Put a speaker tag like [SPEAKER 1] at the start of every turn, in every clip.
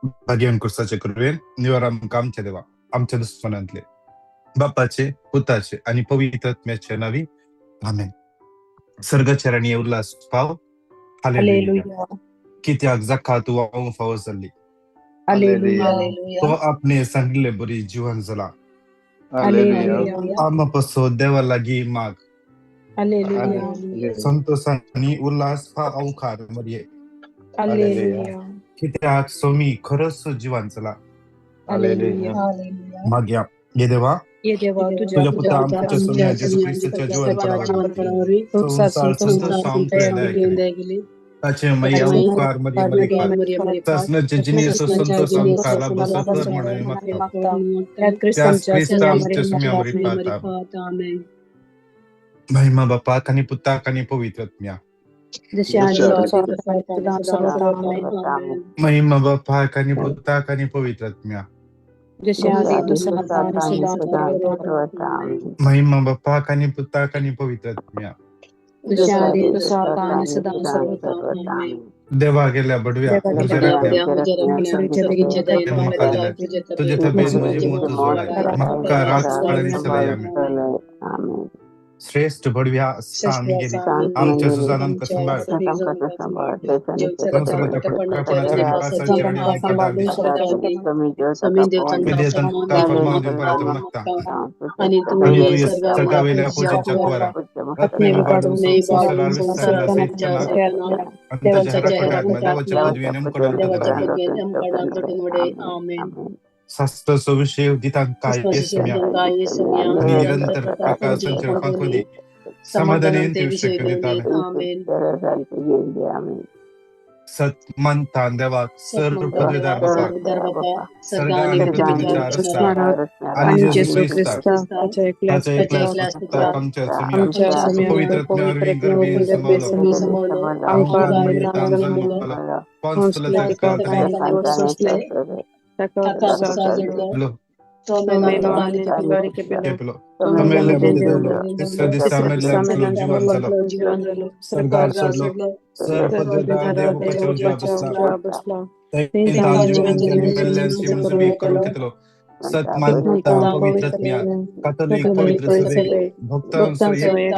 [SPEAKER 1] भाग्यवान कुर्साचे करुवेन निवार आमकां आमचे देवा आमच्या दुश्मनांतले बापाचे पुताचे आणि पवित्र आत्म्याचे नावी आमेन. सर्गचरणी उल्हास पाव हालेलुया.
[SPEAKER 2] हालेलुया
[SPEAKER 1] कित्याक जखा तू वाहून फावस जाल्ली
[SPEAKER 2] हालेलुया
[SPEAKER 1] तो आपणे सांगले बरी जीवन जाला
[SPEAKER 2] हालेलुया
[SPEAKER 1] आम पसो देवा लागी माग
[SPEAKER 2] हालेलुया
[SPEAKER 1] संतोषानी उल्हास पाव खार मरिये
[SPEAKER 2] हालेलुया
[SPEAKER 1] कित्याक सोमी खरंच जीवन चला
[SPEAKER 2] हालेलुया
[SPEAKER 1] माग्या ये देवा
[SPEAKER 2] ये देवा तुझ्या
[SPEAKER 1] तुझ्या पुत्र
[SPEAKER 2] पुत्राच्या
[SPEAKER 1] आमच्या सोमी येशू ख्रिस्ताच्या जीवनपणावरी संसार संतोषाम दया केली ताचे मैया उपकार मरिये तसनचे जिनिस संतोषाम खाला बस कर म्हणून मागता
[SPEAKER 2] त्यात
[SPEAKER 1] त्यास
[SPEAKER 2] ख्रिस्तांच्या
[SPEAKER 1] ख्रिस्त आमच्या सोमी अमृत पाहता महिमा बापाक आणि पुताक आणि पवित्र आत्म्या
[SPEAKER 2] जशी आधी सदा सर्वदा
[SPEAKER 1] महिमा बापाक आणि पुताक आणि पवित्र आत्म्या
[SPEAKER 2] जशी आधी सदा
[SPEAKER 1] महिमा बापाक आणि पुताक आणि पवित्र आत्म्या
[SPEAKER 2] जशी आधी सदा
[SPEAKER 1] देवा गेल्या बडव्या मका दिला तुझे तब्येत मुझे मोत जोडाय मक्का राज काळणी सलाय आमेन. श्रेष्ठ बडव्या सामी गेली आमच्या सुजानम का संभाळ संसाराच्या फटकापणाच्या निपासाची आणि देवतांका फरमावून परत मागता आणि तू सर्गावेल्या पूजेच्या कुवारा रत्ने पाडून संसारावर विस्तारला सहितच्या नाग अंतच्या हरपटात देवाच्या पदवी नेमकडून शास्त्र सविषय दितांका येसम्या आणि निरंतर प्रकाश संचरण पंखोदी समाधानी दिवशी सत्मंता देवा सर्व पदवीदार बापा सर्ग आणि पृथ्वीच्या रस्ता आणि येशू ख्रिस्त त्याच्या एकल्या सत्ता आमच्या पवित्र आत्म्यावर गर्भी समावलं सरदार सोडलो सर पदवीदार देव बसला करून घेतलो सत्मानता पवित्रत्म्या कॅथोलिक पवित्र सभे भक्तांचे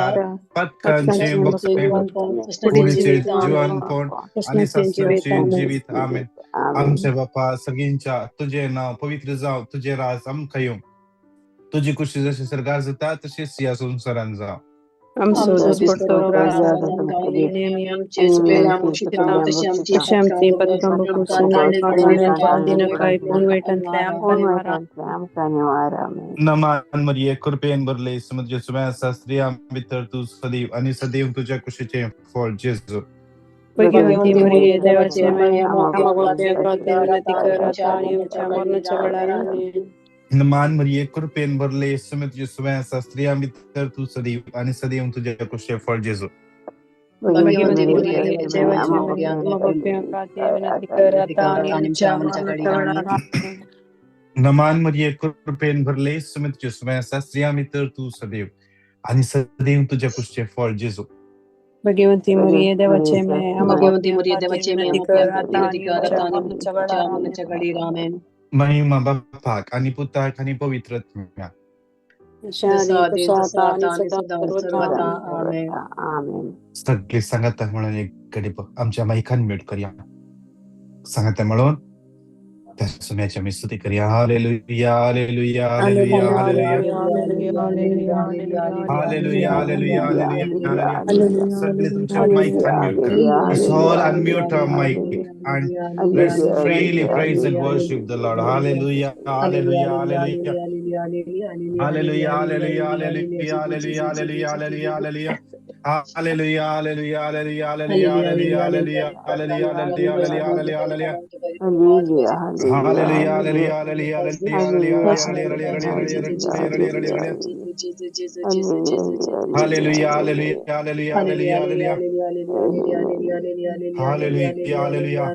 [SPEAKER 1] पत्कांचे मुलीचे जीवनपण आणि शास्त्राचे जीवित आमेन. आमचे बापा सगळ्यांच्या तुझे नाव पवित्र जाव तुझे राज आमकां येवं तुझी खुशी जशी सरकार जाता तशीच या संसारान जाव नमान मरिये कृपेन भरले समुद्र सुमेसा स्त्रिया भितर तू सदैव आणि सदैव तुझ्या खुशीचे फळ जेजू
[SPEAKER 2] भगवंती मरिये देवाचे मरणाच्या वेळार
[SPEAKER 1] नमान मरिये कृपेन भरले समुद्र सुमेसा स्त्रिया भितर तू सदैव आणि सदैव तुझ्या खुशीचे फळ जेजू नमान मरिये कृपेन भरले समुद्र सुमेसा स्त्रिया भितर तू सदैव आणि सदैव तुझ्या खुशीचे फळ जेजू
[SPEAKER 2] भगवंती मरिये देवाचे
[SPEAKER 1] महिमा बापाक आणि पुताक आणि पवित्र आत्म्या सगळे सांगता म्हणून एक कडे आमच्या माईकान म्यूट करूया सांगता म्हणून त्या सुम्याच्या मी स्तुती करूया hallelujah hallelujah hallelujah hallelujah hallelujah hallelujah सगळे तुमच्या माईक अनम्यूट करा it's all unmute mic and let's freely praise and worship the Lord. Hallelujah, hallelujah, hallelujah, hallelujah, hallelujah, hallelujah, hallelujah, hallelujah, hallelujah. Hallelujah, hallelujah, hallelujah, hallelujah, hallelujah, hallelujah, hallelujah, hallelujah, hallelujah, hallelujah. Hallelujah, hallelujah, hallelujah, hallelujah, hallelujah, hallelujah. Hallelujah, hallelujah.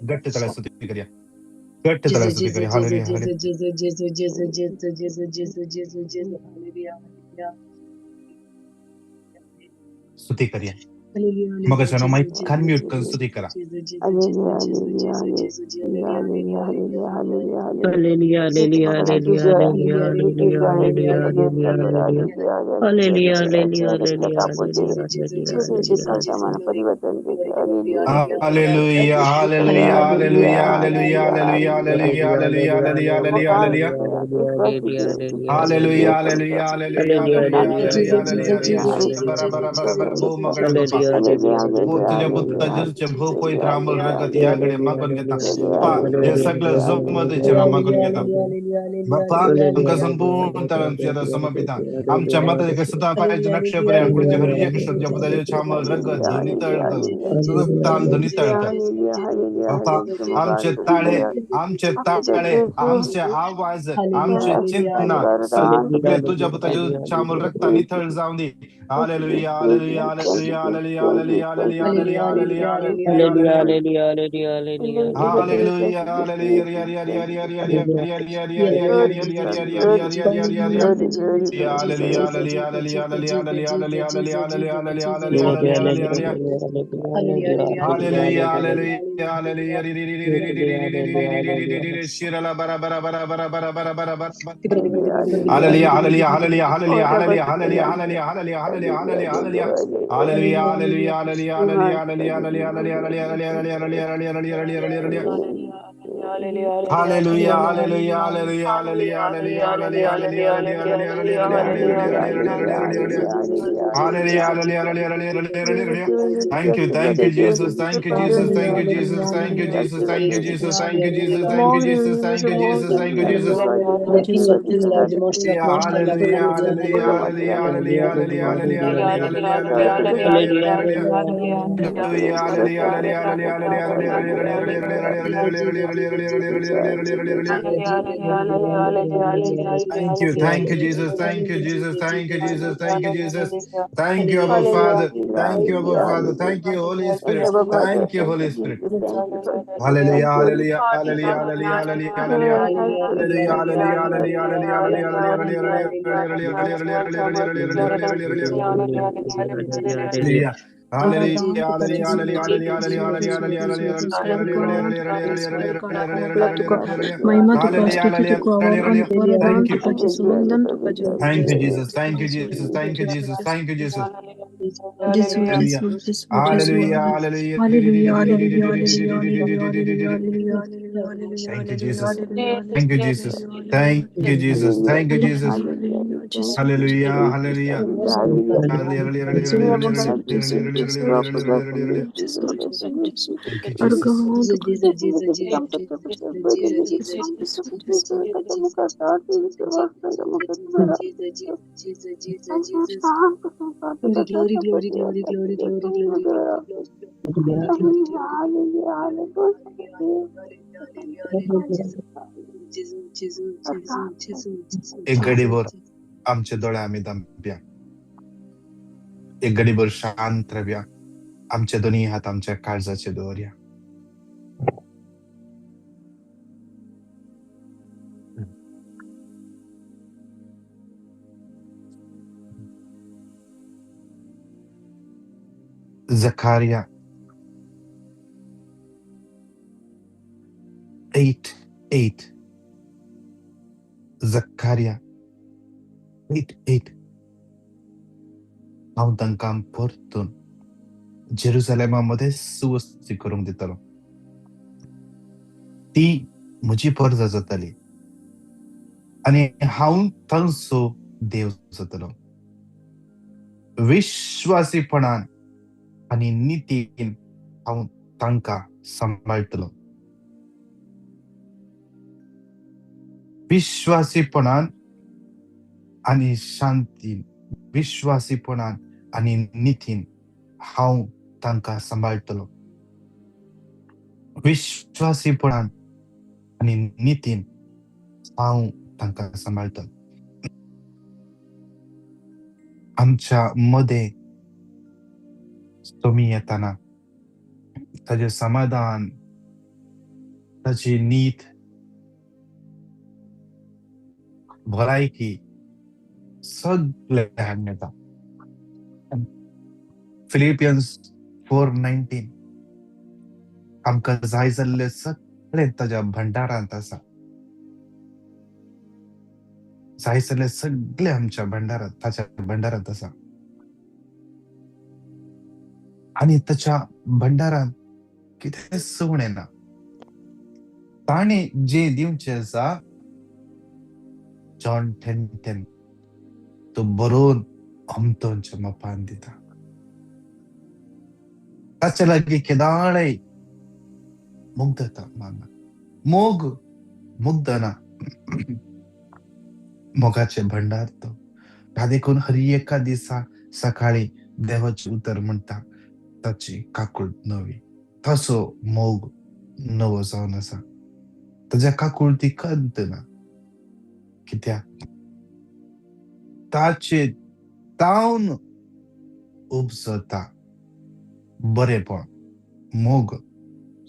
[SPEAKER 1] गट्ट तळा स्तुती करूया गट्ट तळा स्तुती करूया hallelujah स्तुती करूया मग चनो mic unmute करून स्तुती करा.
[SPEAKER 3] Hallelujah, hallelujah, hallelujah, hallelujah, hallelujah, hallelujah,
[SPEAKER 4] Hallelujah, hallelujah,
[SPEAKER 3] Lord, I give
[SPEAKER 4] hallelujah,
[SPEAKER 3] you,
[SPEAKER 4] hallelujah,
[SPEAKER 3] I give you,
[SPEAKER 4] hallelujah,
[SPEAKER 3] I give you,
[SPEAKER 4] hallelujah,
[SPEAKER 3] I
[SPEAKER 4] hallelujah,
[SPEAKER 3] give you, I give you,
[SPEAKER 4] hallelujah, hallelujah,
[SPEAKER 3] Raksha
[SPEAKER 4] hallelujah,
[SPEAKER 3] कापुटे
[SPEAKER 4] hallelujah,
[SPEAKER 3] तुझे
[SPEAKER 4] hallelujah.
[SPEAKER 3] करता मन परिवर्तन देते hallelujah
[SPEAKER 1] Hallelujah, hallelujah, hallelujah, hallelujah, hallelujah, hallelujah, hallelujah, hallelujah, hallelujah, hallelujah. Hallelujah, hallelujah, hallelujah, hallelujah, hallelujah, hallelujah, hallelujah. bara bara bara bara bo magade bapa. हो तुझ्या पुत्राच्या भाऊ पवित्र अमोल रगत याकडे मागून घेता. पा हे सगळं जमदेचे ना मागून घेता. बाप्पा आमका संपूर्ण तुझ्या समर्पित आमच्या मताचे कसं पाहिजे नक्षपर्यंत पुढचे हरी एक शब्द पदाचे छामल रगत ध्वनी तळत रक्ताम ध्वनी तळत. बाप्पा आमचे ताळे आमचे आवाज आमचे चिंतना सगळे तुझ्या पुत्राच्या छामल रक्तानी तळ जाऊन दे. Hallelujah hallelujah hallelujah hallelujah hallelujah hallelujah hallelujah hallelujah
[SPEAKER 4] Hallelujah,
[SPEAKER 1] hallelujah
[SPEAKER 4] hallelujah, hallelujah,
[SPEAKER 1] Hallelujah, hallelujah, hallelujah, hallelujah. Shirala bara bara bara bara bara bara bara bara. Hallelujah, hallelujah, hallelujah, hallelujah, hallelujah, hallelujah, hallelujah, hallelujah, hallelujah, hallelujah, hallelujah. Hallelujah, hallelujah, hallelujah, hallelujah, hallelujah, hallelujah, hallelujah, hallelujah, hallelujah, hallelujah, hallelujah, hallelujah, hallelujah, hallelujah, hallelujah, hallelujah, hallelujah, hallelujah. Thank you, Jesus. Thank you, Jesus. Thank you, Jesus. Thank you, Jesus. Thank you, Jesus. Thank you, Jesus. Thank you, Jesus. Thank you, Jesus. Thank you, Jesus. Hallelujah, hallelujah, hallelujah, hallelujah, hallelujah, hallelujah, hallelujah, hallelujah, hallelujah, hallelujah, hallelujah. Hallelujah, hallelujah, hallelujah, hallelujah, hallelujah, thank you, Jesus, thank you, Jesus, thank you, Jesus, thank you, Jesus, thank you, Abba Father, thank you, Abba Father, thank you, Holy Spirit, thank you, Holy Spirit. Hallelujah, hallelujah, hallelujah, hallelujah, hallelujah, hallelujah. Hallelujah, hallelujah, hallelujah, hallelujah, hallelujah, hallelujah, hallelujah, hallelujah. Hallelujah, hallelujah, hallelujah, hallelujah, hallelujah,
[SPEAKER 2] Mahima Tuka
[SPEAKER 1] hallelujah,
[SPEAKER 2] स्तुति तुका वरदान
[SPEAKER 1] hallelujah.
[SPEAKER 2] वरदान
[SPEAKER 1] Thank you.
[SPEAKER 2] Tuka जिसवंदन Tuka
[SPEAKER 1] Thank you, Jesus. Thank you, Jesus. Thank you, Jesus. Thank you, Jesus. Hallelujah. Hallelujah. Hallelujah.
[SPEAKER 2] Hallelujah, hallelujah, hallelujah, hallelujah, hallelujah, hallelujah, hallelujah,
[SPEAKER 1] Thank you,
[SPEAKER 2] hallelujah,
[SPEAKER 1] Jesus.
[SPEAKER 2] hallelujah,
[SPEAKER 1] Thank you,
[SPEAKER 2] hallelujah,
[SPEAKER 1] Jesus. Thank you, Jesus. Thank you, Jesus. Hallelujah. Hallelujah. Thank you, Jesus. एक घडीभर आमचे डोळे आम्ही दांप्या. एक घडीभर शांत राहूया. आमचे दोन्ही हात आमच्या काळजाचे दवरया. Zechariah 8:8. Zechariah 8:8. हांव तांकां परतून जेरुसलेमामध्ये सुवस्थित करूंक दितलो. ती म्हजी परजा जातली आनी हांव तांचो देव जातलो. विश्वासीपणान आनी नितीन हांव तांकां सांबाळटलो. विश्वासीपणान आनी शांतीन, विश्वासीपणान आनी नितीन हांव तांकां सांबाळटलो. विश्वासीपणान आनी नितीन हांव तांकां सांबाळटलो. आमच्या मदें तुमी येताना ताजें समाधान, ताची नीत, भलायकी सगळें हांगा येता. फिलिपियन्स 4:19 आमकां जाय जाल्ले सगळे ताच्या भंडारांत आसा. जाय जाल्ले सगळे आमच्या भंडारांत ताच्या भंडारांत आसा. आनी ताच्या भंडारांत कितेंच उणें ना. ताणें जें दिवचें आसा जॉन 10:10 तो बरोवन अमतोंच्या मोपान दिता. ताचे लागीं केदाळय मुग्धता मागना. मोग मुग्धना मोगाचे भंडार तो. ह्या देखून हर एका दिसा सकाळी देवाचें उतर म्हणटा ताची काकूळ नवी. तसो मोग नवो जावन आसा. ताच्या काकुळती कंत ना. कित्याक ताचे तावन उपजता बरेपण, मोग,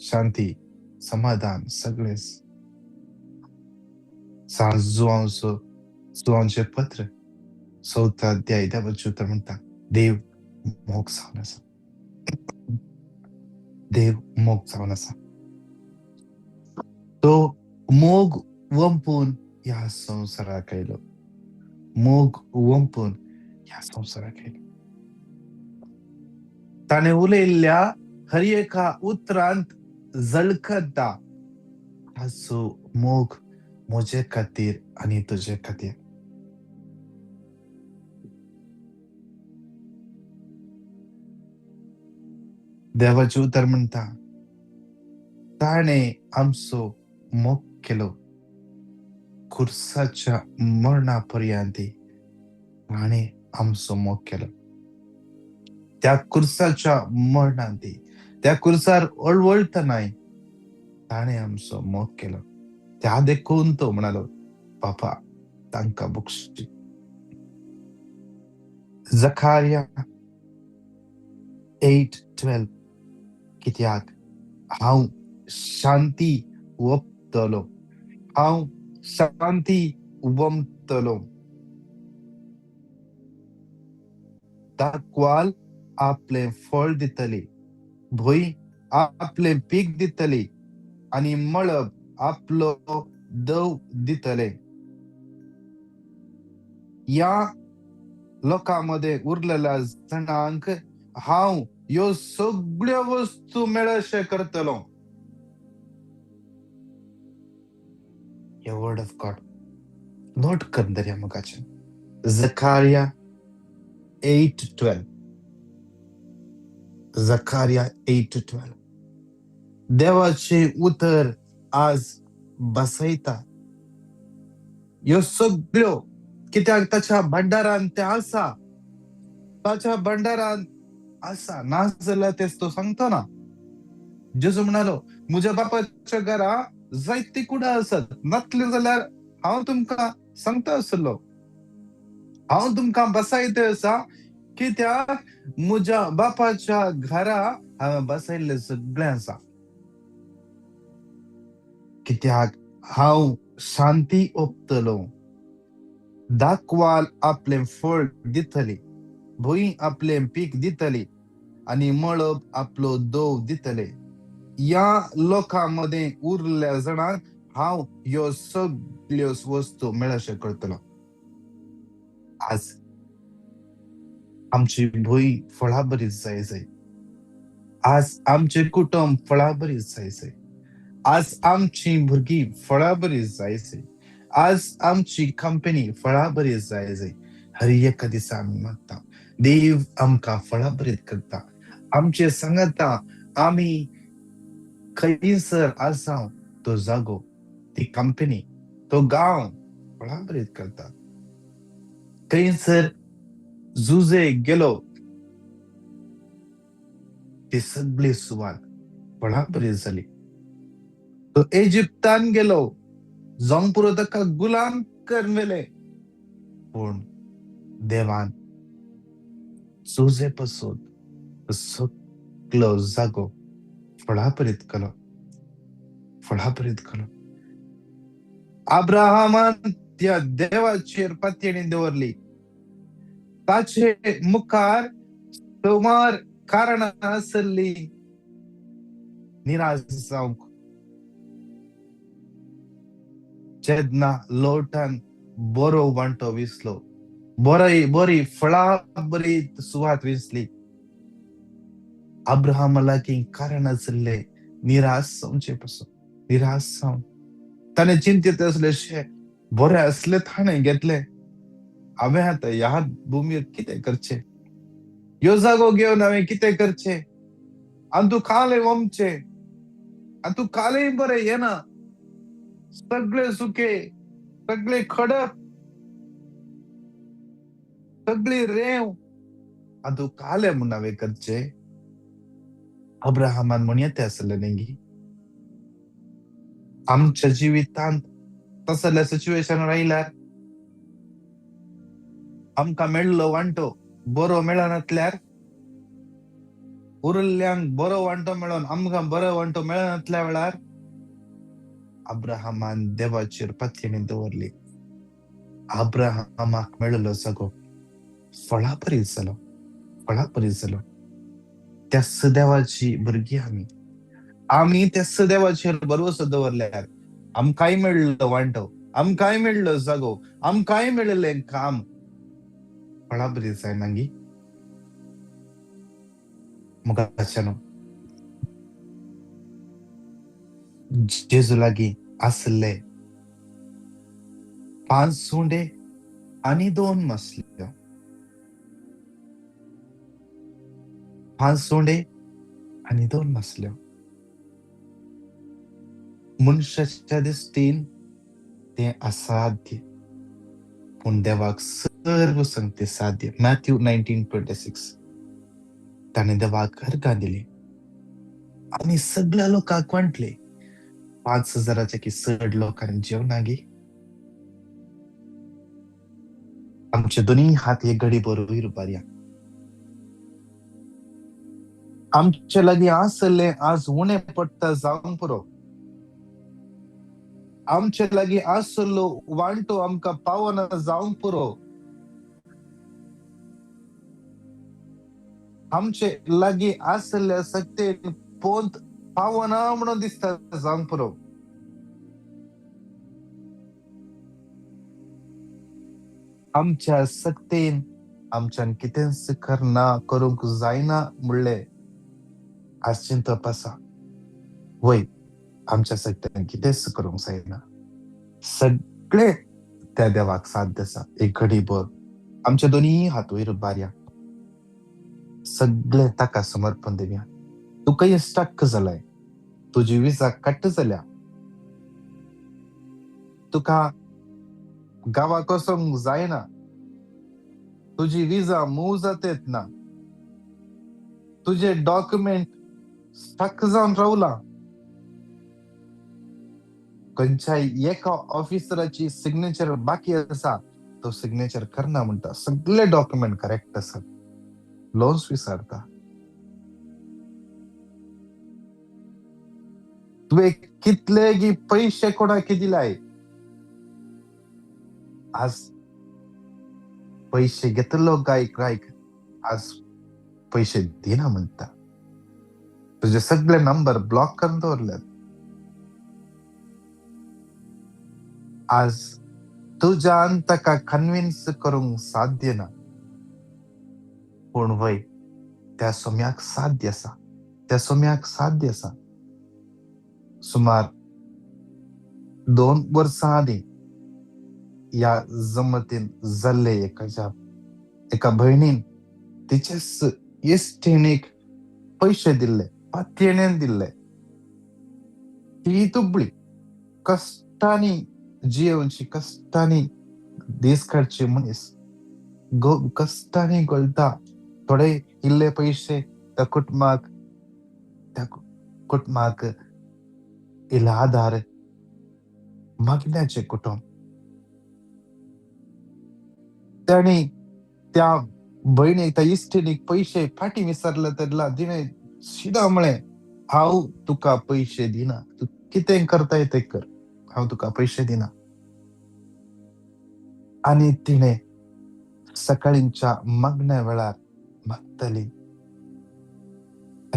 [SPEAKER 1] शांती, समाधान सगळेच. जुआंवचे पत्र 4 अध्याय देवाचें उतर म्हणटा देव मोग जावन आसा. देव मोग जावन आसा. तो मोग वंपून ह्या संवसाराक आयलो. मोग वंपून ह्या संवसाराक आयलो. ताणें उलयल्ल्या हर एका उतरांत झळकता ताचो मोग म्हजे खातीर आनी तुजे खातीर. देवाचें उतर म्हणटा ताणें आमचो मोग केलो. खुर्साच्या मरणा पर्यंत ताणें आमचो मोग केलो. त्या खुर्साच्या मरणांत त्या खुर्सार अळवळटनाय ताणें आमचो मोग केलो. त्या देखून तो म्हणालो बापा तांकां बक्षी. जकार्या 8:12 कित्याक हांव शांती वंपतलो. हांव शांती वंपतलो. दाखवाल आपलें फळ दितली. भुंय आपलें पीक दितली आनी मळब आपलो दव दितले. ह्या लोकांमध्ये उरलेल्या जाणांक हांव ह्यो सगळ्यो वस्तू मेळशे करतलो. हे वर्ड ऑफ गॉड नोट कर दर्या मोगाचें. जकार्या 8:12 जकार्या 8:12 देवाचे उतर आज बसयता. ह्यो सगळ्यो कित्याक ताच्या भंडारांत ते आसा. ताच्या भंडारांत आसा. ना जाल्यार तेच तो सांगतो ना. जेजू म्हणालो म्हज्या बापाच्या घरा जायती कुडां आसात. नासले जाल्यार हांव तुमकां सांगता आसलो. हांव तुमकां बसयता आसा कित्याक म्हज्या बापाच्या घरा हांवें बसयल्लें सगळें आसा. कित्याक हांव शांती ओंपतलो. दाखवाल आपलें फळ दितली. भुंय आपलें पीक दितली आनी मळब आपलो दव दितले. ह्या लोकांमध्ये उरलेल्या जाणांक हांव ह्यो सगळ्यो वस्तू मेळशे करतलो. आज आमची भुंय फळां बरी जाय. आज आमचे कुटुंब फळां बरी जाय. आज आमची भुरगीं फळां बरी जाय. आज आमची कंपनी फळां बरी जाय. हर एका दिसा आमी मागता देव आमकां फळां बरी करता. आमचे सांगता आमी खंयसर आसा तो जागो, ती कंपनी, तो गांव फळां बरी करता. खंयसर झुजे गेलो ती सगळी सुवात फळां बरी जाली. तो इजिप्तान गेलो जावं पुरो ताका गुलाम करवेले पूण देवान झुजे पासून सगळो जागो फळां बरीत केलो. फळां बरीत केलो. अब्राहमान त्या देवाचेर पातयेणी दवरली. ताचे मुखार सुमार कारण असली निराश जावंक जेन्ना लोटान बरो वांटो विसलो, बरी फळां बरी सुवात विसली, अब्राहम लागीं कारण आसले निराश जावचे पासून निराश जावन ताणें चिंतीत असले बरे असले ताणें घेतले, हांवें आतां ह्या भुमीर कितें करचें, ह्यो जागो घेवन हांवें कितें करचें, आनी तूं काले वमचे, आनी तूं कालेय बरें येना, सगळे सुके, सगळे खडक, सगळी रेंव, आनी तूं काले म्हूण हांवें करचें. अब्राहमान म्हूण येतें आसलें न्ही. आमच्या जिवितांत तसले सिच्युएशन आयल्यार आमकां मेळ्ळो वांटो बरो मेळनातल्यार, उरिल्ल्यांक बरो वांटो मेळोन आमकां बरो वांटो मेळनातल्या वेळार अब्राहमान देवाचेर पातयेणी दवरली. अब्राहमाक मेळिल्लो जागो फळां बरी जालो, फळां बरी जालो. त्या सदेवाची भुरगीं आमी त्या सदेवाचेर भरवसो दवरल्यार आमकांय मेळिल्लो वांटो, आमकांय मेळिल्लो जागो, आमकांय मेळिल्लें काम फळां बरी जायना गी. मुखाच्यान जेजू लागीं आसले 5 सुंडे आनी 2 मसल्यो. 5 सुंडे आनी 2 मसल्यो. मनशाच्या दिश्टीन तें असाध्य, पूण देवाक सर्व संगती साध्य. मॅथ्यू 19:26. ताणें देवाक अर्घां दिली आनी सगळ्या लोकांक वांटले. 5,000च्या चड लोकांनी जेवणां गी. आमचे दोनी हात एक घडी बरोबर उबारया. आमचे लागीं आसले आज उणें पडटा जावंक पुरो. आमचे लागीं आसलो वांटो आमकां पावना जावंक पुरो. आमचे लागीं आसले सक्तेन पोंत पावना म्हणून दिसता जावंक पुरो. आमच्या सक्तेन आमच्यान कितेंच करूंक जायना म्हणलें आज चिंतप आसा. वय, आमच्या सक्तेन कितेंच करूंक जायना. सगळे त्या देवाक साध्य आसा. एक घडीभर आमचे दोनी हात वयर उबारया. सगळे ताका समर्पण दिवया. तुका इश्टाक जालाय, तुजी विजा कट जाल्या, तुका गांवाक वचोंक जायना, तुजी विजा मूव जातेत ना, तुजे डॉक्युमेंट स्टक जावन रावला, खंयच्याय एका ऑफिसराची सिग्नेचर बाकी आसा, तो सिग्नेचर करना म्हणटा. सगळे डॉक्युमेंट करेक्ट आसात, लोन्स विचारता. तुवें कितले गी पैशे कोणाक दिलाय, आज पैशे घेतलो गायक आज पैशे दिना म्हणटा. तुझे सगळे नंबर ब्लॉक करून दवरल्यात. आज तुज्यान ताका कन्विन्स करूंक साध्य ना, पूण वय त्या सोम्याक साध्य आसा. त्या सोम्याक साध्य आसा. सुमार 2 वर्सां आदीं ह्या जमतीन जाल्ले एका भयणीन तिचेच इश्टिणीक पैशे दिल्ले, पातयेणेन दिल्ले. ती तुबळी कश्टांनी जियोवची, कश्टांनी दीस काडची मनीस, कश्टांनी घोळटा. थोडे इल्ले पैशे त्या कुटुंबाक इल्लो आधार, मागण्याचे कुटुंब. ताणी त्या भयणीक, त्या इश्टिणीक पैशे फाटीं विसरले तेन्ना तिणें शिदा म्हळें, हांव तुका पैशे दिना, तूं कितें करताय तें कर, हांव तुका पैशे दिना. आनी तिणें सकाळींच्या मागण्या वेळार मागतली.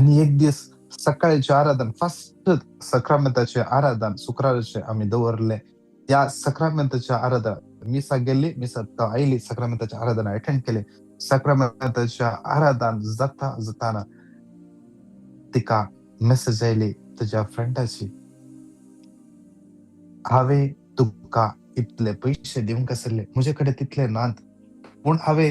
[SPEAKER 1] आणि एक दिवस सकाळचे आराधन फर्स्ट सक्रामेंताचे आराधन शुक्रारचे आम्ही दवरले. त्या सक्रामेंताच्या आराधन मी गेली मी आईली सक्रामेंताचे आराधन अटेंड केले. सक्रामेंताच्या आराधन जाताना तिका मेसेज आयली तुझ्या फ्रेंडाची, हांवे तुका इतले पैसे दिवंक आसले, म्हजेकडे तितले नात, पूण हांवे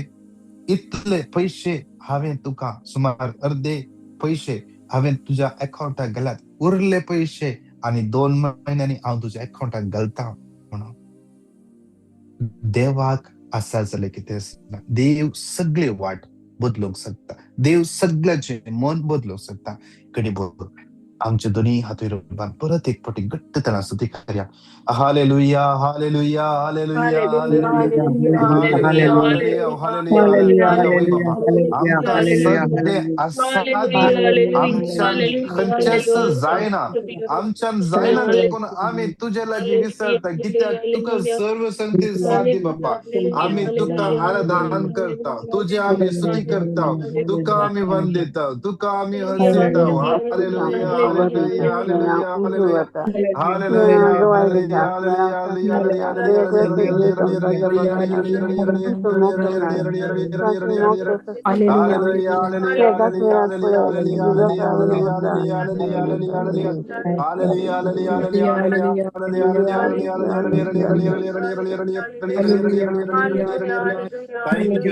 [SPEAKER 1] इतले पैसे हांवें तुका सुमार अर्धे पैसे हांवें तुज्या अकाउंटाक घाल्यात, उरले पैसे आनी 2 म्हयन्यांनी हांव तुज्या अकाउंटाक घालता म्हणून. देवाक आसा जाल्यार कितें आसना. देव सगळे वाट बदलूंक शकता. देव सगळ्याचे मन बदलूंक शकता. कडी बोल आमचे दोन्ही हात वयल्यान परत एक फावटी घट्टपणान स्तुती करया. Hallelujah hallelujah hallelujah hallelujah hallelujah hallelujah hallelujah. वय बाबा आमकां सगळे असाध्य आमच्यान खंयचेच जायना, आमच्यान जायना देखून आमी तुजे लागीं विसरता, कित्याक तुका सर्व संगती साध्य बाप्पा. आमी तुका आराधन करता, तुजी आमी स्तुती करता, तुका आमी वंदिता, तुका आमी हसयता. Hallelujah hallelujah hallelujah hallelujah hallelujah hallelujah hallelujah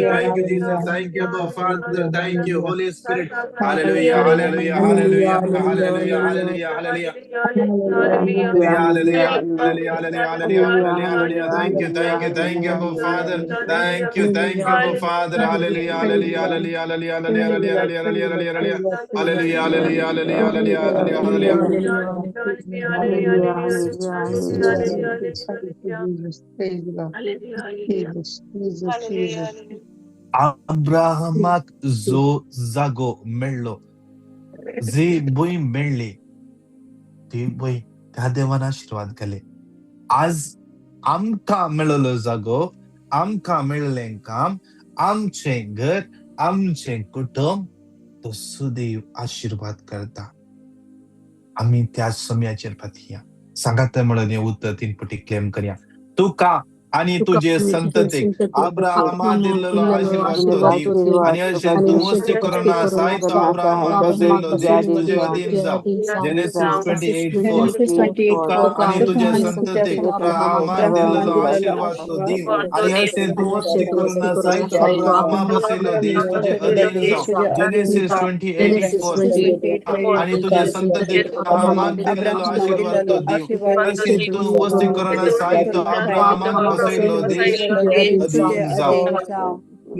[SPEAKER 1] Thank you, Jesus. Thank you, Father. Thank you, Holy Spirit. Hallelujah, hallelujah, hallelujah, hallelujah, hallelujah, hallelujah. Hallelujah, hallelujah, hallelujah, hallelujah, hallelujah. Thank you, thank you, Father. Thank you, Father. Hallelujah, hallelujah, hallelujah, hallelujah, hallelujah, hallelujah, hallelujah, hallelujah, hallelujah, hallelujah, hallelujah, hallelujah. Abrahamak जो जागो मेळ्ळो, जी भूंय मेळ्ळी, ती भूंय त्या देवान आशीर्वाद केले. आज आमकां मेळलो जागो, आमकां मेळ्ळें काम, आमचें घर, आमचें कुटुंब, तो सुदैव आशीर्वाद करता. आम्ही त्या समयाचेर पातया. सांगात म्हणून हे उत्तर 3 पटी क्लेम करया. तुका आणि तुझे संततीक अब्राहमा दिल्लो आशीर्वाद तो दिव, आणि अशें तू मस्ती करोना साय तो अब्राहमा बसयलो देश तुजे अधीन जाव. जेनेसिस 28:4. तुका आणि तुझे संततीक अब्राहमा दिल्लो आशीर्वाद तो दिव, आणि अशें तू मस्ती करोना साय तो अब्राहमा बसयलो देश तुजे अधीन जाव. जेनेसिस 28:4. आणि तुझे संततीक अब्राहमाक दिल्लो आशीर्वाद तो दिव, अशें तू मस्ती करोना साय तो अब्राहमाक बसयलो देश अधीन जाव.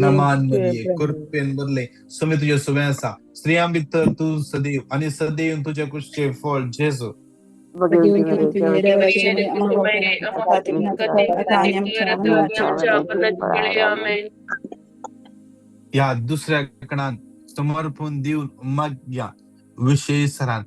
[SPEAKER 1] नमान मरिये कृपेन बदले सुमे तुझे सुमे आसा. स्त्रियां भितर तू सदैव आणि सदैव तुझ्या कुशीचे फळ जेजू. या दुसऱ्या कणान समर्पण दिवन मागया विशेष सरान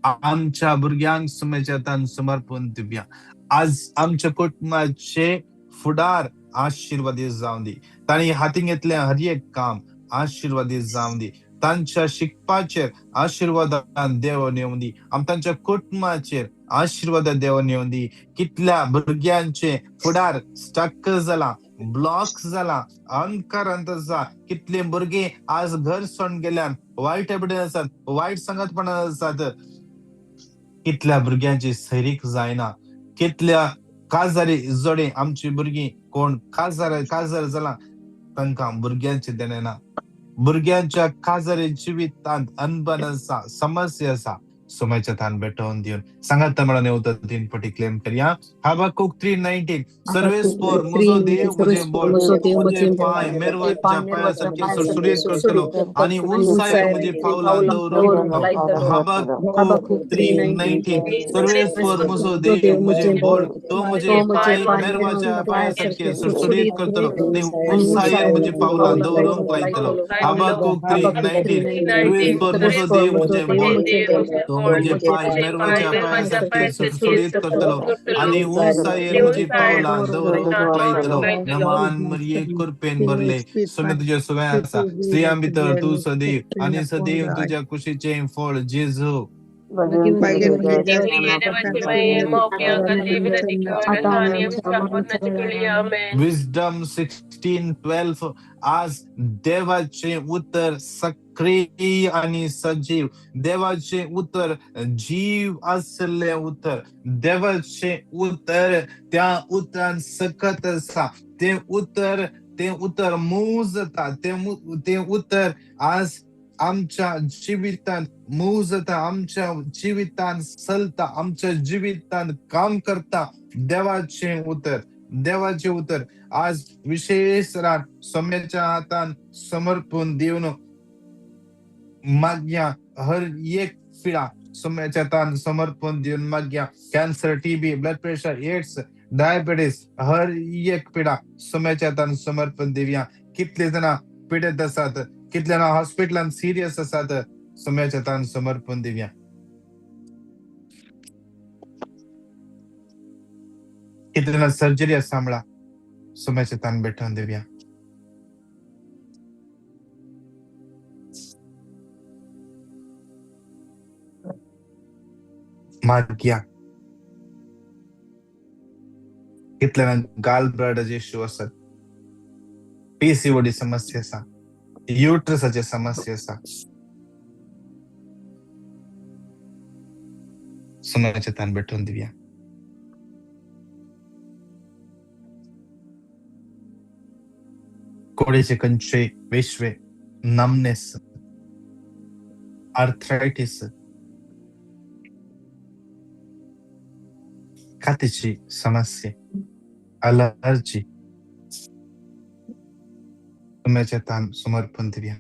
[SPEAKER 1] आमच्या भुरग्यांक सुमेच्यातान समर्पण दिवया. आज आमच्या कुटुंबाचे फुडार आशीर्वादीत जावं दी. तांणी हाती घेतलें हर एक काम आशीर्वादीत जावं दी. तांच्या शिकपाचेर आशीर्वादान देव येवं दी. तांच्या कुटुंबाचेर आशीर्वाद देव येवं दी. कितल्या भुरग्यांचे फुडार स्टक जाला, ब्लॉक जाला, अंधकारांत आसा. कितले भुरगे आज घर सोडून गेल्यान वायट हॅबिटीन आसात, वायट संगतपणान आसात. कितल्या भुरग्यांची सैरीक जायना. कितल्या काजारी जोडे आमची भुरगीं कोण काजार जाला तांकां भुरग्यांचे देणेना. भुरग्यांच्या काजारी जिवितांत अनबन आसा, समस्या आसा. सोमाच्या तान भेटवून दिवन सांगात म्हणून उतर 3 पटी क्लेम करया. हबक्कूक 3:19. सर्वेस्पोर मुजो देव मुझे बोल, मुझे पाय मेरवाच्या पायासारखे सुरसुरीत करतलो, आणि उंचायेर मुझे पावलां दवरून रावतलो. हबक्कूक 3:19. सर्वेस्पोर मुजो देव मुझे बोल, तो मुझे पाय मेरवाच्या पायासारखे सुरसुरीत करतलो, आणि उंचायेर मुझे पावलां दवरून लायतलो. हबक्कूक 3:19. सर्वेस्पोर मुजो देव मुझे बोल, तो म्हजे पाय मेरवाच्या पायासारखे सुटसुडीत करतलो आणि उंचायेर म्हजी पावला दवरूंक लायतलो नमान मरिये कृपेन भरले सुमे तुझे सुवे आसा स्त्रियां भितर तू सदैव आणि सदैव तुझ्या कुशीचे फळ जेजू विजडम 16:12 आज देवाचे उत्तर सक्रिय आणि सजीव देवाचे उत्तर जीव असले उत्तर देवाचे उत्तर त्या उत्तरान सकत आसा ते उत्तर मूजता ते उत्तर आज आमच्या जीवितान मूजता आमच्या जीवितान चलता आमच्या जीवितान काम करता देवाचे उत्तर आज विशेष रान सोम्याच्या हातान समर्पण देऊन माग्या हर एक पिढा सोम्याच्या हातान समर्पण देऊन माग्या cancer TB blood pressure AIDS diabetes हर एक पिढा सोम्याच्या हातान समर्पण देऊया कितले जण पिडत असतात कितल्या हॉस्पिटलान सिरियस असतात सोम्याच्या हातान समर्पण देऊया कितल्या सर्जरी सांभाळा सोम्याच्या हातान बैठवून देऊया माग्या कितल्या गाल ब्लडाचे इश्यू असतात पीसीओडी समस्या असा युट्रसाचे समस्या असा सोम्याच्या हातान बैठवून देऊया कोडेचे कंचे वेश्वे नमनेस आर्थरायटिस खातीची समस्या अलर्जी सोम्याच्या हातान समर्पण देऊया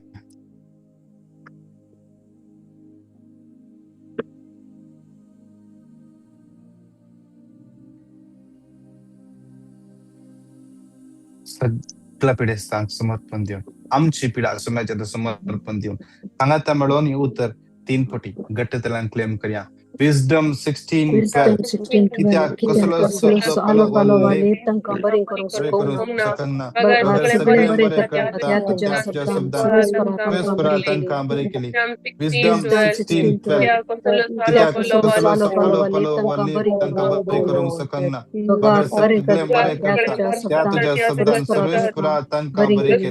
[SPEAKER 1] सगळ्या पिढ्यास्थान समर्पण देऊन आमची पिढा सोम्याच्या हातान समर्पण देऊन सांगाता मिळून उत्तर 3 पटी गट्टतल्यान क्लेम करूया विजडम 16:12 कित्या कसलो सालो वाले तंका बरे करू सकना अगर सगळे बरे करता तुझ्या शब्दान तंका बरे केली विजडम 16:12 कित्या कसलो सालो वाले तंका बरे करू सकना अगर सगळे बरे करता त्या तुझ्या शब्दान सर्वेस्परा तंका बरे केली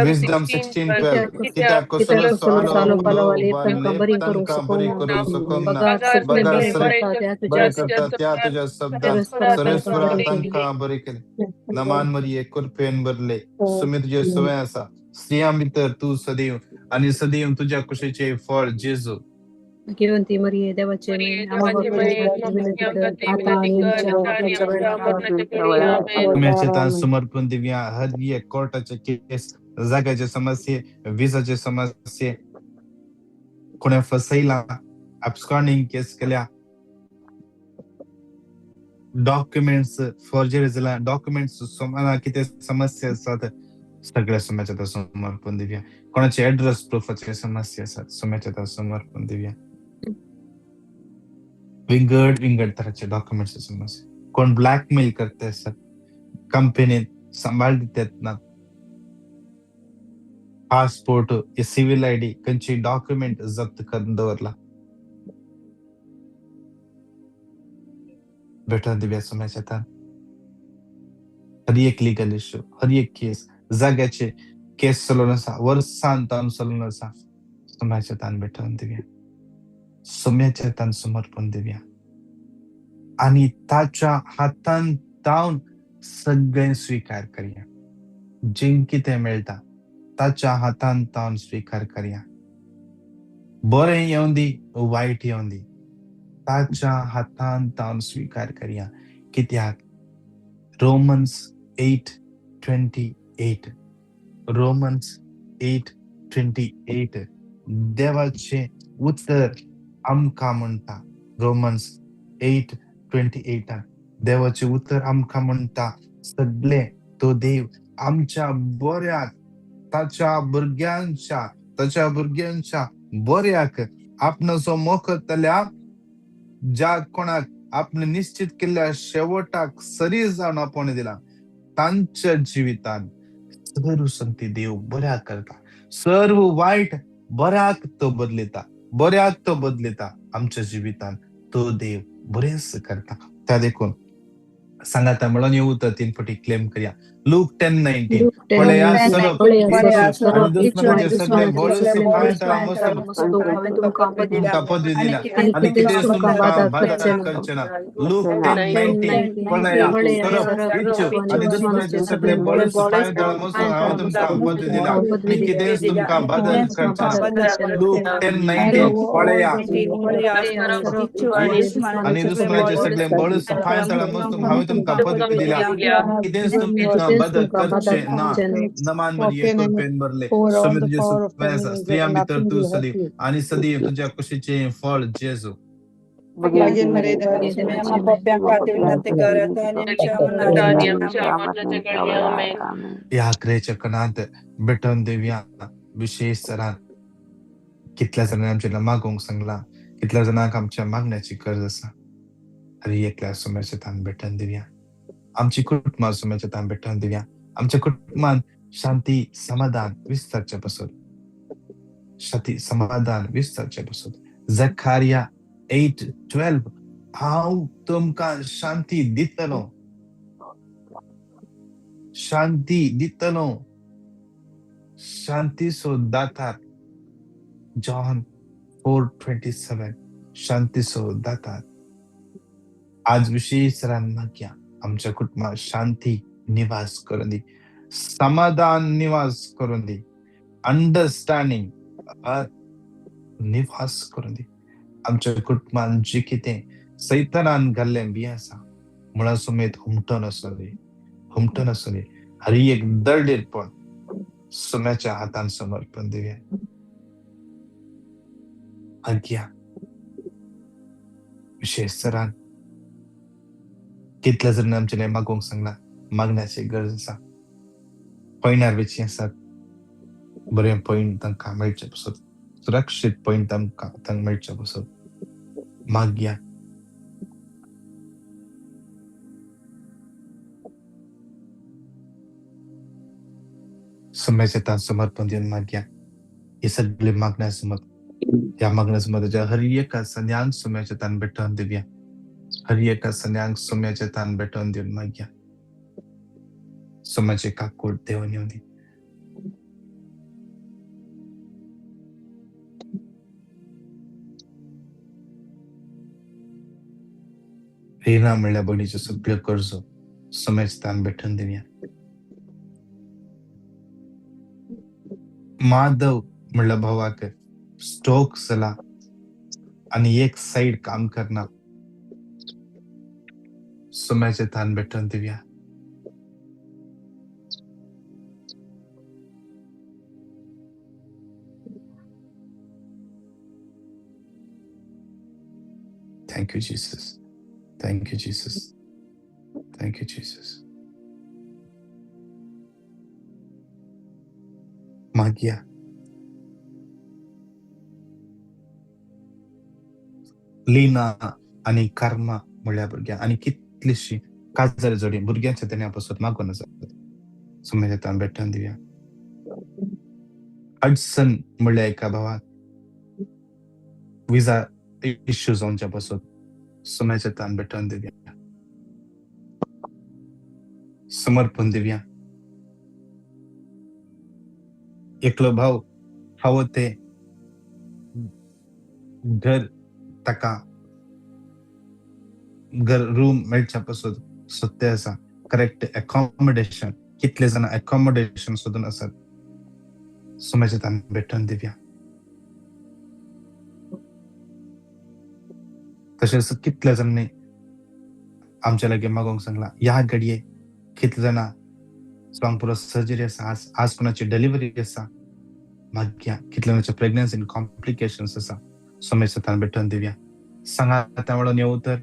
[SPEAKER 1] विजडम 16:12 कित्या कसलो सालो वाले तंका बरे करू सकना बघा सगळे बरे करता त्या तुझ्या शब्दान सर्वेस्परा तंका बरे केली नमान मरिये कृपेन भरले सुमे तुझे सुवे आसा स्त्रियां भितर तू सदैव आणि सदैव तुझ्या कुशीचे फळ जेजू
[SPEAKER 2] किंवती मरिये देवाचे
[SPEAKER 1] समर्पण देऊया हर एक कोर्टाचे केस जागाचे समस्ये विजाचे समस्ये कोणी फसयला absconding केस केल्या डॉक्युमेंट्स फॉर्जरी झाला डॉक्युमेंट्स किती समस्या असतात सगळ्या सोम्याच्या समर्पण देऊया कोणाचे ऍड्रेस प्रूफाचे समस्या असतात सोम्याच्या समर्पण देऊया विंगड तराचे डॉक्युमेंट्स समस्या कोण ब्लॅकमेल करते असतात कंपनीत सांभाळ देतात ना passport civil ID Kanchi document जप्त करून दवरला भेटून दिव्या सोम्याच्या हातान हर एक लिगल इश्यू हर एक केस जाग्याचे केस चलून आसा वर्सान तावन चलून आसा सोम्याच्या हातान भेटून दिव्या सोम्याच्या हातान समर्पण दिव्या आणि ताच्या हातान तावन सगळे स्वीकार करूया जिंकी ते मेळटा ताच्या हातान तावन स्वीकार करूया बरें येऊन दी वाईट येऊन दी ताच्या हातान तावन स्वीकार करूया कित्याक रोमन्स 8:28 रोमन्स 8:28 देवाचे उत्तर आमकां म्हणटा रोमन्स 8:28 देवाचे उत्तर आमकां म्हणटा सगळे तो देव आमच्या बऱ्याक ताच्या भुरग्यांच्या बऱ्याक आपण सो मोखतल्या ज्या कोणाक आपण निश्चित केल्या शेवटाक सरी जावन आपण दिला तांच्या जिवितान सर्व संगती देव बऱ्या करता, सर्व वाईट बऱ्याक तो बदलिता आमच्या जिवितान तो देव बरेच करता. त्या देखून सांगाता म्हणून येऊ तर 3 पटी क्लेम करूया. लूक 10:19 पळया सरप इच्छु आणि दुश्मनाचे सगळे बोलस पायतळा मस्त तुमका पदवी दिला आणि कितेच तुमका बाधा करचे ना. लूक 10:19 पळया सरप इच्छु आणि दुश्मनाचे सगळे बोलस पायतळा मस्त तुमका पदवी दिला आणि कितेच तुमका बाधा करचे ना. लूक 10:19 पळया आणि दुश्मनाचे सगळे बोलस पायतळा मस्त तुमका पदवी दिला कितेच तुमका बाधा करचे ना. नमान मरिये कृपेन भरले समित जेसू वैसा स्त्रियां भीतर तू सदी आणि सदी तुझ्या कुशीचे फळ जेजू. या क्रेच्या कणांत भेटून देऊया विशेष सरान. कितल्या जणांनी आमच्या मागोंक सांगला, कितल्या जणांक आमच्या मागण्याची गरज असा. हरी एकल्या सोम्याच्या तान भेटून देऊया. आमची कुटुंबा सोम्याच्या तान भेटून देऊया. आमच्या कुटुंबात शांती समाधान विस्तारच्या बसत. शांती समाधान विस्तारच्या बसत. झकारिया 8:12 हांव तुमका शांती दितलो, शांती दितलो, शांती सो दातार. जॉन 4:27 शांती सो दातार. आज विशेष रान मागया आमच्या कुटुंबात शांती निवास करून दी, समाधान निवास करून दी, अंडरस्टँडिंग निवास करून दी. आमच्या कुटुंबात जे कितें सैतानान घाल्लें बी आसा मुळा समेत हुमटन असू दे हरी एक दर्डेरपण सोम्याच्या हातान समर्पण देऊया. आज्ञा विशेष सरान कितल्या जणांनी आमच्या मागोंक सांगला मागण्याची गरज आसा. पयण्यार वेची आसात बरें पयण तांकां मेळचे पसत, सुरक्षीत पयण तांकां मेळचे पसत. मागया सोम्याच्या तान समर्पण दिवन मागया हे सगळे मागण्या समज. या मागण्या समाजाच्या हर एका संध्यांक सोम्याच्या तान भेटून देऊया. हर एका संध्यांक सोम्याच्या तान भेटून देऊन मागया सोम्याचे काकूड देवन येऊन दी. रेना म्हणल्या बहिणीचे सगळे कर्ज सोम्याचे तान भेटून देऊया. माधव म्हणल्या भावाक स्ट्रोक झाला आणि एक साइड काम करणार सोम्याचे तान भेटून देऊया. Thank you, Jesus. Thank you, Jesus. Thank you, Jesus. मागया Leena आणि कर्मा म्हणल्या भुरग्या आणि कितलीशी काजर जोडी भुरग्यांच्या तेण्यापासून मागून आसात सोम्याच्या तान भेटून दिवया. अडचण म्हणल्या एका भावाक विजा इश्यू जावच्या पासून सोम्याच्या तान भेटून दिवया. समर्पण दिवया. एकलो भाव हवं ते घर ताका घर रूम मेळच्या पासून सत्य आसा. करेक्ट अकॉमोडेशन कितले जण अकॉमोडेशन सोदून आसात सोम्याच्या तान भेटून दिवया. तशेंच कितल्या जणांनी आमच्या लागी मागोंक सांगला ह्या घडये कितले जाणां स्वांग पुरो सर्जरी आसा. आज कोणाची डिलिव्हरी आसा. मागया कितल्या जणांचे प्रेग्नन्सी कॉम्प्लिकेशन्स आसा सोम्याच्या तान भेटून दिवया. सांगा त्या वेळान येऊ तर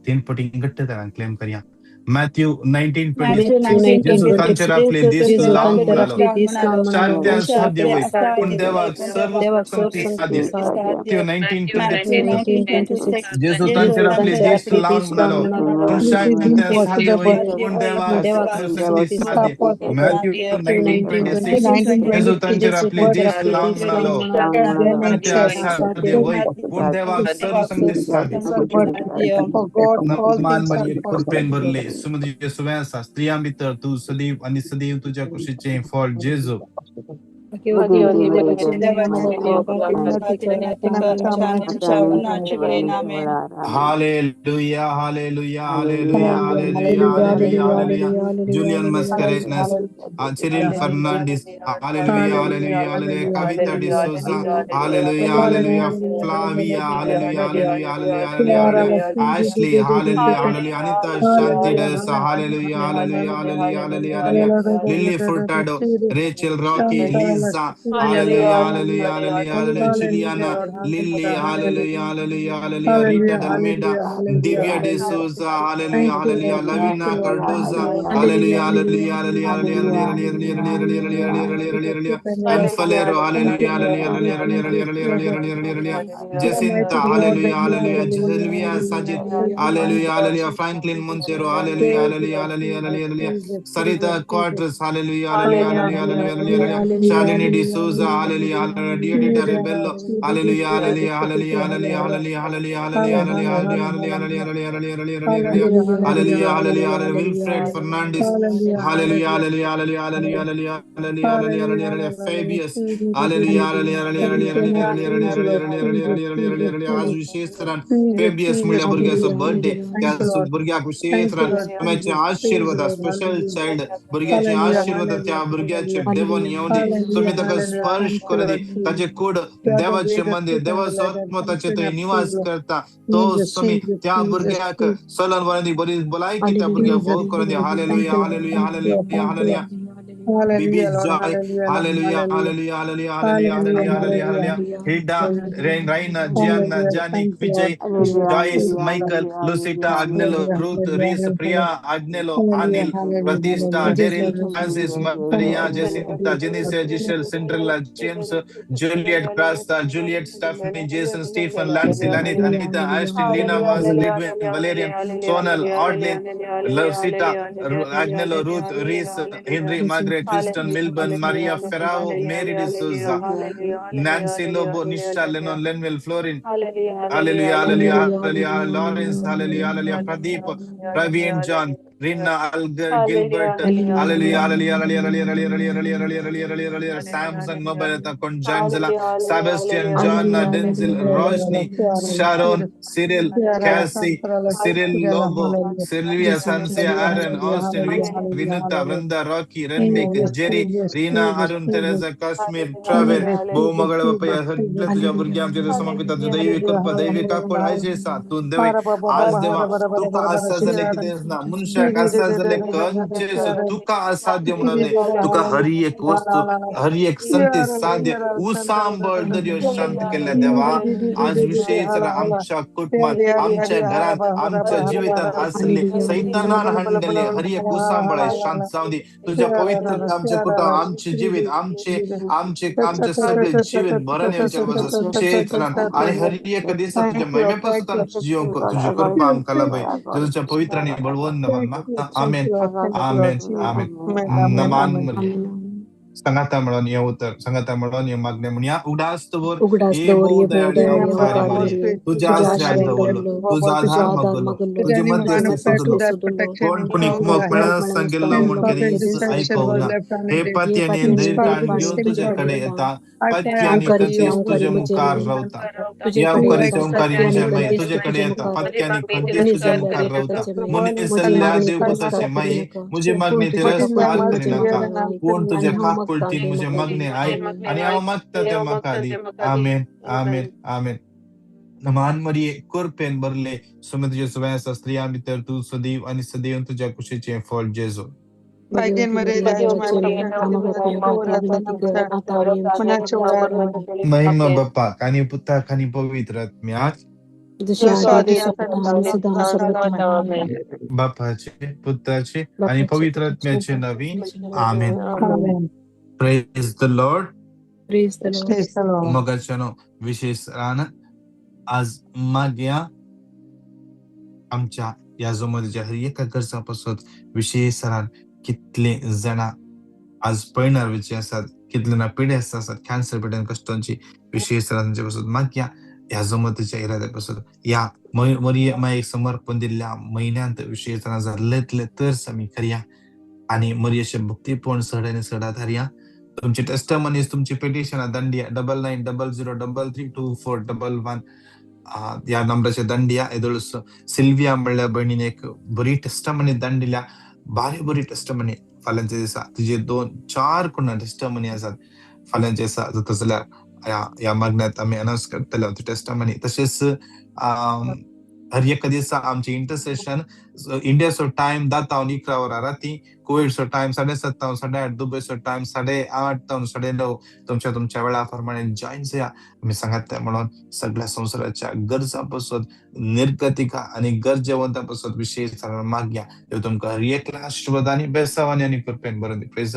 [SPEAKER 1] 3 पटी घट्ट तरान क्लेम करया. Matthew 19:26.
[SPEAKER 2] Matthew
[SPEAKER 4] Matthew
[SPEAKER 1] 'Jesu
[SPEAKER 2] 19:26.
[SPEAKER 1] तांचेर
[SPEAKER 4] 19:26.
[SPEAKER 1] आपले दीस
[SPEAKER 2] Jesu
[SPEAKER 1] लावून
[SPEAKER 2] तांचेर
[SPEAKER 1] म्हणालो,
[SPEAKER 2] आपले दीस लावन म्हणालो,
[SPEAKER 1] साध्य साध्य
[SPEAKER 2] साध्य
[SPEAKER 1] होईल,
[SPEAKER 2] असाध्य
[SPEAKER 1] पूण
[SPEAKER 2] होईल,
[SPEAKER 1] देवाक
[SPEAKER 2] पूण
[SPEAKER 1] सर्व
[SPEAKER 2] देवाक
[SPEAKER 1] संगती साध्य.
[SPEAKER 2] सर्वसंगती साध्य.
[SPEAKER 1] Matthew
[SPEAKER 2] Matthew
[SPEAKER 1] 19:26.
[SPEAKER 2] 19:26.
[SPEAKER 1] जेजू
[SPEAKER 2] Jesu
[SPEAKER 1] तांचेर आपले
[SPEAKER 2] तांचेर
[SPEAKER 1] दीस
[SPEAKER 2] आपले
[SPEAKER 1] लावून
[SPEAKER 2] दीस लावन
[SPEAKER 1] म्हणालो,
[SPEAKER 2] म्हणालो,
[SPEAKER 3] Amen.
[SPEAKER 2] It is
[SPEAKER 1] मनुष्याक साध्य
[SPEAKER 2] impossible,
[SPEAKER 1] होईल, पूण
[SPEAKER 2] पूण
[SPEAKER 1] देवाक
[SPEAKER 2] देवाक
[SPEAKER 1] सर्व संगती साध्य.
[SPEAKER 2] सर्वसंगती
[SPEAKER 1] Matthew
[SPEAKER 2] साध्य.
[SPEAKER 4] Matthew
[SPEAKER 1] 19:26.
[SPEAKER 2] 19:26.
[SPEAKER 1] जेजू
[SPEAKER 4] 19:26.
[SPEAKER 1] तांचेर
[SPEAKER 4] जेजू
[SPEAKER 1] आपले
[SPEAKER 2] तांचेर
[SPEAKER 4] तांचेर
[SPEAKER 1] दीस
[SPEAKER 2] आपले
[SPEAKER 4] आपले
[SPEAKER 1] लावून
[SPEAKER 2] दीस
[SPEAKER 4] दीस
[SPEAKER 2] लावन
[SPEAKER 1] म्हणालो,
[SPEAKER 4] लावून
[SPEAKER 2] म्हणालो,
[SPEAKER 4] म्हणालो,
[SPEAKER 1] साध्य असाध्य होईल, पूण देवाक सर्व संगती साध्य. मान मरिये कृपेन भरले सुमधी येसुव्या स्त्रियां भितर तू सदैव आणि सदैव तुझ्या कुशीचे फळ जेजू. Hallelujah, hallelujah, hallelujah, hallelujah, hallelujah, hallelujah. Julian Mascarenas, Cyril Fernandez, hallelujah, hallelujah, hallelujah. Kavita de Souza, hallelujah, hallelujah. Flavia, hallelujah, hallelujah, hallelujah, hallelujah, hallelujah. Ashley, hallelujah, hallelujah. Anita Shanti Desa, hallelujah, hallelujah, hallelujah, hallelujah, hallelujah. Lily Furtado, Rachel Rocky, Lisa, hallelujah, hallelujah, hallelujah, hallelujah. Juliana, Lily, hallelujah, hallelujah, hallelujah. Rita Dalmeda, Divya De Souza, hallelujah, hallelujah. Lavina Cardoza, hallelujah, hallelujah, hallelujah, hallelujah, hallelujah, hallelujah, hallelujah, hallelujah, hallelujah. And Falero, hallelujah, hallelujah, hallelujah, hallelujah, hallelujah, hallelujah, hallelujah. Jacinta, hallelujah, hallelujah. Sylvia Sajid, hallelujah, hallelujah. Franklin Montero, hallelujah, hallelujah, hallelujah, hallelujah, hallelujah. Sarita Quadras, hallelujah, hallelujah, hallelujah, hallelujah, hallelujah, hallelujah. Shalini De Souza, hallelujah, hallelujah. Diodita Rebello, hallelujah, hallelujah, hallelujah, hallelujah, hallelujah, hallelujah, hallelujah, hallelujah, hallelujah, hallelujah, hallelujah, hallelujah, hallelujah, hallelujah, hallelujah. Wilfred Fernandez, hallelujah, hallelujah, hallelujah, hallelujah, hallelujah, hallelujah, hallelujah, hallelujah. Fabius, hallelujah, hallelujah, hallelujah, hallelujah, hallelujah, hallelujah, hallelujah, hallelujah, hallelujah, hallelujah. आज विशेष तरह Fabius मुल्या भुरग्याचो birthday त्या भुरग्याक विशेष तरह तुमचे आशीर्वाद स्पेशल चाइल्ड भुरग्याचे आशीर्वाद त्या भुरग्याचेर देवून येऊन दी तुम्ही ताका स्पर्श करू दी ताचे कूड देवाचे मंदिर देवाचो आत्मा ताचे थंय निवास करता तो तुम्ही त्या भुरग्याक चलन वरदी बरी भलायकी त्या भुरग्याक भोग करून दी hallelujah hallelujah hallelujah hallelujah Bibi's joy. Hallelujah, hallelujah, hallelujah, hallelujah, hallelujah, hallelujah, hallelujah. Hilda, Raina, Gianna, Janik, Vijay, Joyce, Michael, Lucita, Agnello, Ruth, Reese, Priya, Agnello, Anil, Pratista, Daryl, Francis, Maria, Jacinta, Jenice, Giselle, Cinderella, James, Juliet, Prasta, Juliet, Stephanie, Jason, Stephen, Lancy, Lanit, Anita, Ashton, Lina, Vaz, Lidwin, Valerian, Sonal, Audlin, Sita, Agnello, Ruth, Reese, Henry, Margaret, Kristen, Milburn, Maria Ferrao, Mary de Souza, Nancy Lobo, Nisha, Lennon, Lenville, Florin, hallelujah, hallelujah, hallelujah, Lawrence, hallelujah, hallelujah, Pradeep, Praveen, John, Rina, Alger, Gilbert, hallelujah, hallelujah, hallelujah, hallelujah, hallelujah, hallelujah, hallelujah, hallelujah, hallelujah, Samsung, Mobile, Conjanzela, Sebastian, John, Denzel, Rojni, Sharon, Cyril, Cassie, Cyril Lobo, Sylvia, Sansia, Aaron, Austin, Vic, Vinuta, Vranda, Rocky, Renvik, Jerry, Rina, Arun, Teresa, Kashmir, Travel, बहुमगळ बापा या सगळ्या तुझ्या भुरग्या आमच्या समर्पित दैवी कृपा दैवी कापड आयशे सा तू देवे आज देवा तुका असा झाले किती ना मनुष्याक असा झाले कंचेस तुका असाध्य म्हणून नाही तुका हरी एक वस्तू हरी एक संते साध्य उसांबळ दर्यो शांत केल्या देवा आज विशेष आमच्या कुटुंबात आमच्या घरात आमच्या जीवितात असले सैतानान हंडले हरी एक उसांबळ शांत जाऊ दे तुझ्या पवित्र आमच्या कुटुंब आमचे जीवित आमचे आमचे आमचे सगळे जीवित भरण येवच्या क्षेत्रान आणि हर एक दिवस तुझ्या महिमेपासून आमचे जीवन तुझी कृपा आमका लाभय तुझ्या पवित्राने बळवून मागता आमेन आमेन आमेन नमान मरिये संगता मिळून येऊ तर संगता मिळून ये मागणे म्हणूया उडास्तवर
[SPEAKER 4] उघडास
[SPEAKER 1] हे
[SPEAKER 4] दवर ये
[SPEAKER 1] बहुदयाळी
[SPEAKER 4] बहुदयाळी
[SPEAKER 1] अवतारी
[SPEAKER 4] अवतारी
[SPEAKER 1] मरिये
[SPEAKER 4] मरिये
[SPEAKER 1] तुझ्या
[SPEAKER 4] तुझ्या
[SPEAKER 1] आश्रयात
[SPEAKER 4] आश्रयात
[SPEAKER 1] दवरलो
[SPEAKER 4] दवरलो
[SPEAKER 1] तुझा
[SPEAKER 4] तुझा
[SPEAKER 1] आधार
[SPEAKER 4] आधार
[SPEAKER 1] मगलो
[SPEAKER 4] मागलो
[SPEAKER 1] तुझे
[SPEAKER 4] तुझे
[SPEAKER 1] मध्यस्थी
[SPEAKER 4] मध्यस्थी
[SPEAKER 1] सुचलो
[SPEAKER 4] सुदलो
[SPEAKER 1] कोण कुणी
[SPEAKER 4] कोण
[SPEAKER 1] मोकळ्या
[SPEAKER 4] कुणी मळ्यास
[SPEAKER 1] सांगितलं
[SPEAKER 4] पांगलो
[SPEAKER 1] म्हणून कधी ऐकव ना हे
[SPEAKER 4] ये
[SPEAKER 1] पत्याने
[SPEAKER 4] पत्नी
[SPEAKER 1] धैर्य
[SPEAKER 4] धैर्यवान
[SPEAKER 1] घेऊन तुझ्याकडे
[SPEAKER 4] तुझ्याकडे येता
[SPEAKER 1] येतात पत्याने
[SPEAKER 4] अवकारीची
[SPEAKER 1] कधीच
[SPEAKER 4] अवकारी
[SPEAKER 1] तुझे
[SPEAKER 4] मजेरी
[SPEAKER 1] मुखार
[SPEAKER 4] म्हणता
[SPEAKER 1] रावता या
[SPEAKER 4] तुझ्याकडे
[SPEAKER 1] उकारीच्या
[SPEAKER 4] येतात
[SPEAKER 1] ओंकारी
[SPEAKER 4] पत्त्याने
[SPEAKER 1] म्हणजे मै
[SPEAKER 4] खंतेस ते
[SPEAKER 1] तुझ्याकडे
[SPEAKER 4] तुझे
[SPEAKER 1] येतात
[SPEAKER 4] मुखार
[SPEAKER 1] पत्याने खंतेच
[SPEAKER 4] मनी
[SPEAKER 1] तुझ्या
[SPEAKER 4] जाल्ल्या
[SPEAKER 1] मुखार रावता
[SPEAKER 4] बेताचे मै
[SPEAKER 1] मुनी
[SPEAKER 4] मजी
[SPEAKER 1] सल्ल्या
[SPEAKER 4] मागणी फळस
[SPEAKER 1] देवपुताचे
[SPEAKER 4] कातरी
[SPEAKER 1] माई
[SPEAKER 4] नका
[SPEAKER 1] मुझे मागणी
[SPEAKER 4] तुझे
[SPEAKER 1] तिरस्कार
[SPEAKER 4] कपटी
[SPEAKER 1] करी
[SPEAKER 4] तुझे
[SPEAKER 1] नका
[SPEAKER 4] मागणे ऐक
[SPEAKER 1] कोण
[SPEAKER 4] आणि
[SPEAKER 1] तुझे
[SPEAKER 4] हांव
[SPEAKER 1] खाक
[SPEAKER 4] मागता
[SPEAKER 1] पळती
[SPEAKER 4] ते
[SPEAKER 1] मुझे
[SPEAKER 4] म्हाका दी
[SPEAKER 1] मागणे ऐक
[SPEAKER 4] आमेन
[SPEAKER 1] आणि हांव मागता ते म्हाका दी आमेन आमेन आमेन नमान मरिये कुरपेन भरले सुमित जेसुव्या स्त्रिया भितर तू सदैव आणि सदैव तुझ्या कुशीचे फळ जेजू
[SPEAKER 4] भगवती मरिया देवाचे आमागत खातीर विनंती कर आता आमी आमच्या मरणाच्या वेळार आमेन
[SPEAKER 1] महिमा बाप्पा आणि पुता आणि पवित्र आत्म्याक
[SPEAKER 2] जशी आधी स्वतः आणि सदा सर्वत्र. आमेन.
[SPEAKER 1] बापाचे, पुत्राचे आणि पवित्र आत्म्याचे नावी. Amen. Praise the Lord.
[SPEAKER 2] Praise the Lord.
[SPEAKER 1] मगाच्यानो विशेष रान आज माग्या आमच्या या जमोच्या हर एका गरजापासून विशेष रान कितले जना आज पळणार विचार असतात, कितले ना पिढे असतात कॅन्सर पिढ्यान कष्टांची विशेष रानांच्या पासून माग्या ह्या जमतीच्या इराद्यापासून या मरियमा एक समर्पण दिलेल्या महिन्यांत विशेष रान झालेतले तर आम्ही करूया आणि मरियेचे भक्तीपूर्ण सडाने सडा धरया. तुमचे टेस्टमनीज, तुमची पेटिशन दंडिया 9900332411 या नंबराचे दंडिया. येदोळ सिल्विया म्हणल्या बहिणीने एक बरी टेस्टमनी दंडिल्या, बरी टेस्टमनी फाल्यांच्या दिसा तुझे 2-4 कोणा टेस्टमनी असतात फाल्यांच्या दिसा जाता जाल्यार या मागण्यात आम्ही अनाउन्स करतले टेस्टमनी. तसेच हर एक दिसा आमचे इंटरसेशन इंडियाचो टाइम 10:11 राती, कुवेटचो टाइम 7:30 8:30, दुबयचो टाइम 8:30 9:30 तुमच्या वेळाप्रमाणे जॉईन जाया. आम्ही सांगितलं म्हणून सगळ्या संसाराच्या गरजापासून निर्गतिका आणि गरजेवंतापासून विशेष माग्या तुमका हर एकला आशीर्वाद आणि बेसावानी आणि कृपेन बरं. प्रेज